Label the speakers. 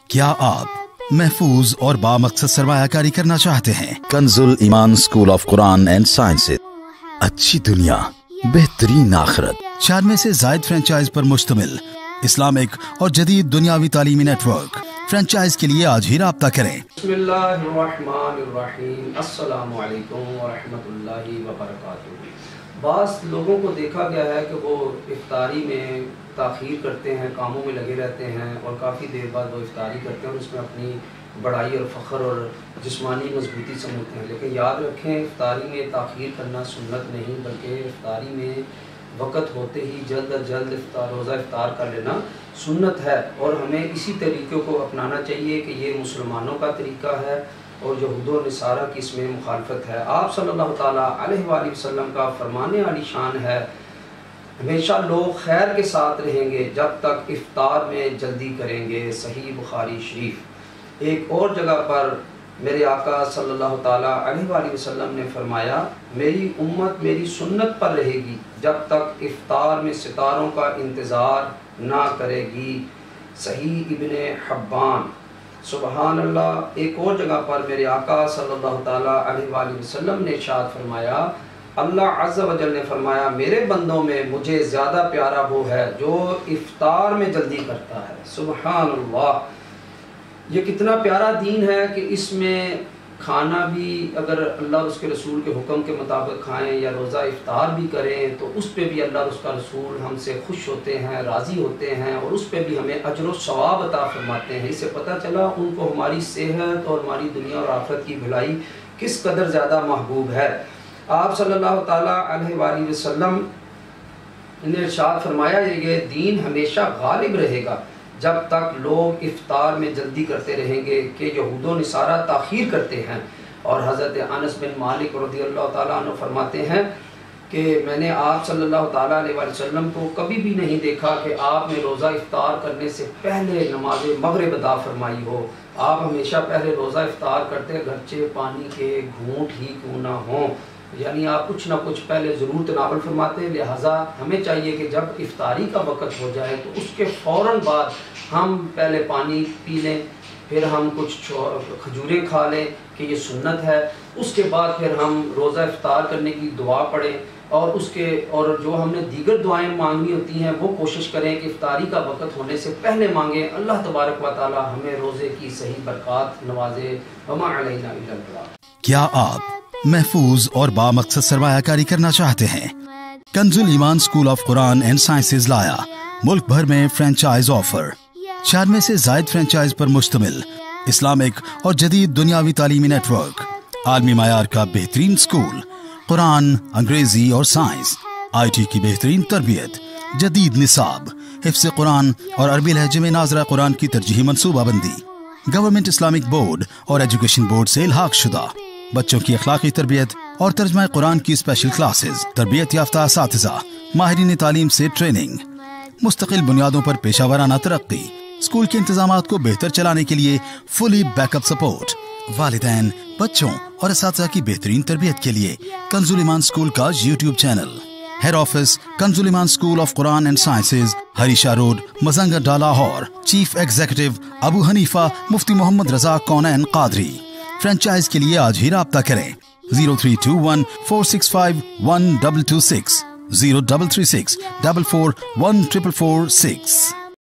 Speaker 1: क्या आप महफूज और बामकसद सरमायाकारी करना चाहते हैं? Kanzul Iman school of Quran and sciences, अच्छी दुनिया बेहतरीन आखिरत, 4 में से जायद फ्रेंचाइज पर मुश्तमिल इस्लामिक और जदीद दुनियावी तालीमी नेटवर्क। फ्रेंचाइज के लिए आज ही राब्ता करें।
Speaker 2: बिस्मिल्लाहिर्रहमानिर्रहीम, अस्सलामु अलैकुम वरहमतुल्लाहि वबरकातुहू। बास लोगों को देखा गया है कि वो इफ्तारी में ताख़ीर करते हैं, कामों में लगे रहते हैं और काफ़ी देर बाद वो इफ्तारी करते हैं और उसमें अपनी बड़ाई और फ़ख्र और जिस्मानी मजबूती समझते हैं। लेकिन याद रखें, इफ्तारी में ताख़ीर करना सुन्नत नहीं, बल्कि इफ्तारी में वक़्त होते ही जल्द अज जल्द रोज़ा इफ्तार कर लेना सुन्नत है। और हमें इसी तरीक़े को अपनाना चाहिए कि ये मुसलमानों का तरीक़ा है और यहूद व नसारा की इसमें मुखालफत है। आप सल्लल्लाहु ताला अलैहि वसल्लम का फरमाने वाली शान है, हमेशा लोग खैर के साथ रहेंगे जब तक इफ्तार में जल्दी करेंगे। सही बुखारी शरीफ। एक और जगह पर मेरे आका सल्लल्लाहु ताला अलैहि वसल्लम ने फरमाया, मेरी उम्मत मेरी सुन्नत पर रहेगी जब तक इफ्तार में सितारों का इंतज़ार ना करेगी। सही इब्ने हब्बान। सुबहान अल्लाह। एक और जगह पर मेरे आका सल्लल्लाहु ताला अलैहि वसल्लम ने इरशाद फरमाया, अल्लाह अज़्ज़ व जल ने फरमाया, मेरे बंदों में मुझे ज़्यादा प्यारा वो है जो इफ्तार में जल्दी करता है। सुबहान अल्लाह। ये कितना प्यारा दीन है कि इसमें खाना भी अगर अल्लाह उसके रसूल के हुक्म के मुताबिक खाएं या रोज़ा इफ्तार भी करें तो उस पर भी अल्लाह उसका रसूल हमसे खुश होते हैं, राज़ी होते हैं और उस पर भी हमें अजर व सवाब अता फरमाते हैं। इससे पता चला उनको हमारी सेहत और हमारी दुनिया और आखिरत की भलाई किस कदर ज़्यादा महबूब है। आप सल्लल्लाहु ताला अलैहि वसल्लम ने इरशाद फरमाया, ये दीन हमेशा गालिब रहेगा जब तक लोग इफ्तार में जल्दी करते रहेंगे कि यहूद व नसारा ताख़ीर करते हैं। और हज़रत अनस बिन मालिक रज़ियल्लाहु ताला अन्हु फरमाते हैं कि मैंने आप सल्लल्लाहु ताला अलैहि वसल्लम को कभी भी नहीं देखा कि आपने रोज़ा इफ्तार करने से पहले नमाज मगरिब अदा फरमाई हो। आप हमेशा पहले रोज़ा इफ्तार करते, गरचे पानी के घूंट ही क्यों ना हों, यानी आप कुछ ना कुछ पहले ज़रूर तनावल फरमाते। लिहाजा हमें चाहिए कि जब इफ्तारी का वक़्त हो जाए तो उसके फ़ौरन बाद हम पहले पानी पी लें, फिर हम कुछ खजूरें खा लें कि ये सुन्नत है। उसके बाद फिर हम रोज़ा इफ्तार करने की दुआ पढ़ें और जो हमने दीगर दुआएं मांगनी होती हैं वो कोशिश करें कि इफ्तारी का वक़्त होने से पहले मांगें। अल्लाह तबारक व तआला हमें रोज़े की सही बरक़ात नवाजे। वमा अलैना इल्लल बलाग।
Speaker 1: क्या आप महफूज और बामकसद सरमायाकारी करना चाहते हैं? Kanzul Iman school of Quran and sciences लाया मुल्क भर में फ्रेंचाइज ऑफर। 4 में से जायद फ्रेंचाइज पर मुश्तमिल इस्लामिक और जदीद दुनियावी तालीमी नेटवर्क। आलमी मायार का बेहतरीन स्कूल, कुरान, अंग्रेजी और साइंस, IT की बेहतरीन तरबियत, जदीद निसाब, हिफ्ज़ कुरान और अरबी लहजे में नाज़रा कुरान की तरजीही मनसूबाबंदी, गवर्नमेंट इस्लामिक बोर्ड और एजुकेशन बोर्ड से इल्हाक शुदा, बच्चों की अखलाकी तरबियत और तर्जमा कुरान की स्पेशल क्लासेस, तरबियत याफ्ता असातिज़ा, माहिरीन तालीम से ट्रेनिंग, मुस्तकिल बुनियादों पर पेशावराना तरक्की, स्कूल के इंतजामात को बेहतर चलाने के लिए फुली बैकअप सपोर्ट, वालिदैन, बच्चों और असातिज़ा की बेहतरीन तरबियत के लिए कंजुल ईमान स्कूल का YouTube channel. Head office Kanzul Iman school of Quran and sciences, हरीशा रोड, मजंगडा, Lahore. Chief executive Abu Hanifa Mufti Muhammad Raza Kaunain Qadri. Franchise के लिए आज ही राब्ता करें। 0321 465 1226, 0336 44 1446।